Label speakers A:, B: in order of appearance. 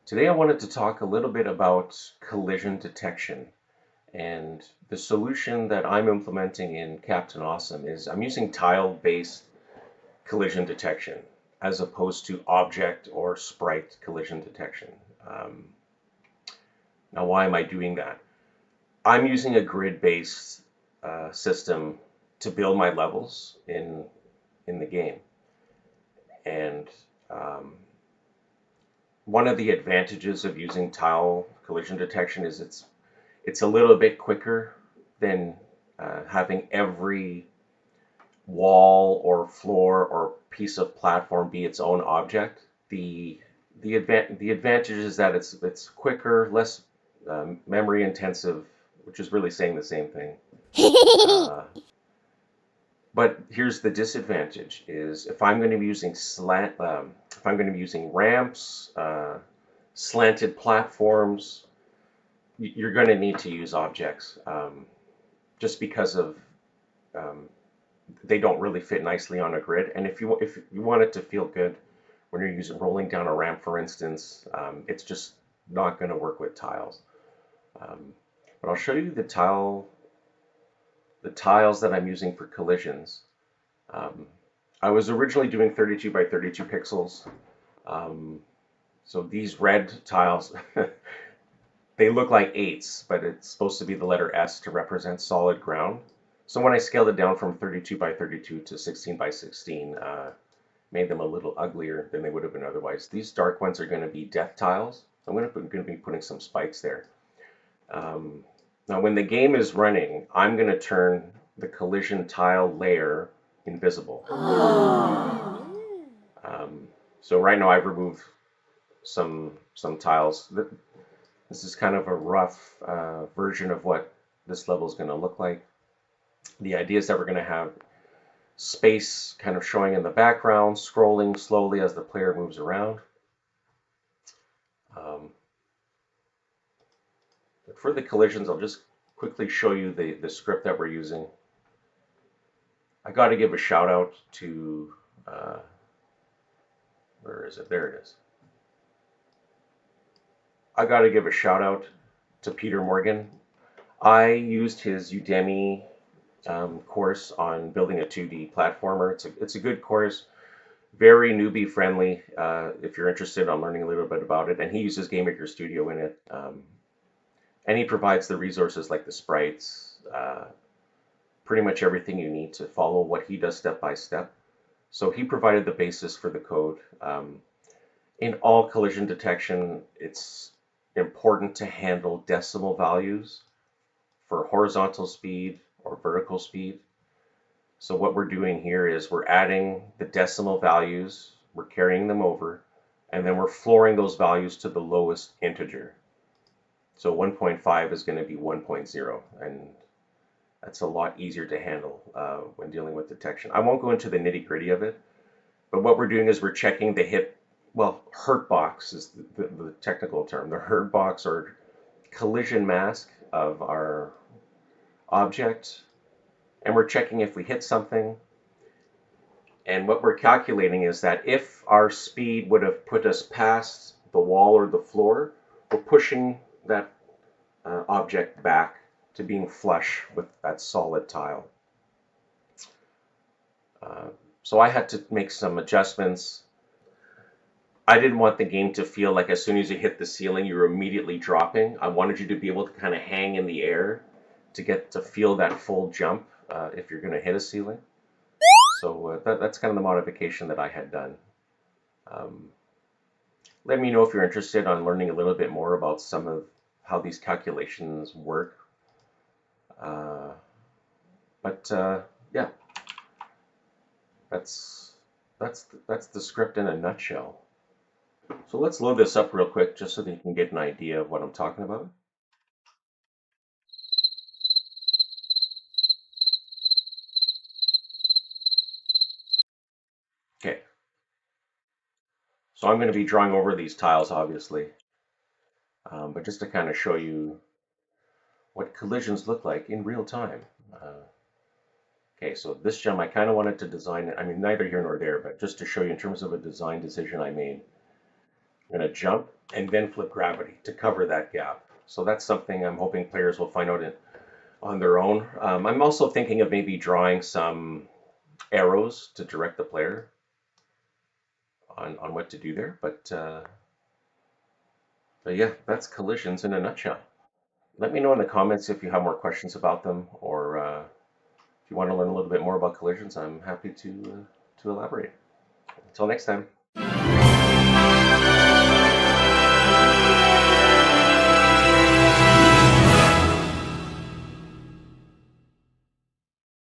A: Today I wanted to talk a little bit about collision detection, and the solution that I'm implementing in Captain Awesome is I'm using tile-based collision detection as opposed to object or sprite collision detection. Um, Now, why am I doing that? I'm using a grid-based system to build my levels in the game, and um, one of the advantages of using tile collision detection is it's a little bit quicker than having every wall or floor or piece of platform be its own object. The advantage is that it's quicker, less memory intensive, which is really saying the same thing. Uh, but here's the disadvantage: is if I'm going to be using if I'm going to be using ramps, slanted platforms, you're going to need to use objects, just because of um, they don't really fit nicely on a grid. And if you want it to feel good when you're using rolling down a ramp, for instance, it's just not going to work with tiles. Um, but I'll show you the tiles that I'm using for collisions. Um, I was originally doing 32 by 32 pixels. Um, so these red tiles, they look like eights, but it's supposed to be the letter S to represent solid ground. So when I scaled it down from 32 by 32 to 16 by 16, made them a little uglier than they would have been otherwise. These dark ones are going to be death tiles. So I'm going to be putting some spikes there. Um, Now, when the game is running, I'm going to turn the collision tile layer invisible. Um, so right now I've removed some tiles. This is kind of a rough version of what this level is going to look like. The idea is that we're going to have space kind of showing in the background, scrolling slowly as the player moves around. Um, but for the collisions, I'll just quickly show you the script that we're using. I got to give a shout out to, where is it? There it is. I got to give a shout out to Peter Morgan. I used his Udemy course on building a 2D platformer. It's a good course, very newbie friendly if you're interested on learning a little bit about it. And he uses GameMaker Studio in it. And he provides the resources like the sprites, pretty much everything you need to follow what he does step by step. So he provided the basis for the code. In all collision detection, it's important to handle decimal values for horizontal speed or vertical speed. So what we're doing here is we're adding the decimal values, we're carrying them over, and then we're flooring those values to the lowest integer. So 1.5 is going to be 1.0, and that's a lot easier to handle when dealing with detection. I won't go into the nitty gritty of it, but what we're doing is we're checking the hurt box is the technical term, the hurt box or collision mask of our object, and we're checking if we hit something. And what we're calculating is that if our speed would have put us past the wall or the floor, we're pushing that object back to being flush with that solid tile. Uh, so I had to make some adjustments. I didn't want the game to feel like as soon as you hit the ceiling, you're immediately dropping. I wanted you to be able to kind of hang in the air to get to feel that full jump if you're going to hit a ceiling. So that's kind of the modification that I had done. Um, Let me know if you're interested on learning a little bit more about some of how these calculations work. Uh, but yeah, that's that's the script in a nutshell. So let's load this up real quick just so that you can get an idea of what I'm talking about. Okay, so I'm going to be drawing over these tiles, obviously, but just to kind of show you what collisions look like in real time. Okay, so this gem, I kind of wanted to design it. I mean, neither here nor there, but just to show you in terms of a design decision I made. I'm going to jump and then flip gravity to cover that gap. So that's something I'm hoping players will find out on their own. I'm also thinking of maybe drawing some arrows to direct the player on what to do there. But yeah, that's collisions in a nutshell. Let me know in the comments if you have more questions about them, or if you want to learn a little bit more about collisions. I'm happy to elaborate. Until next time.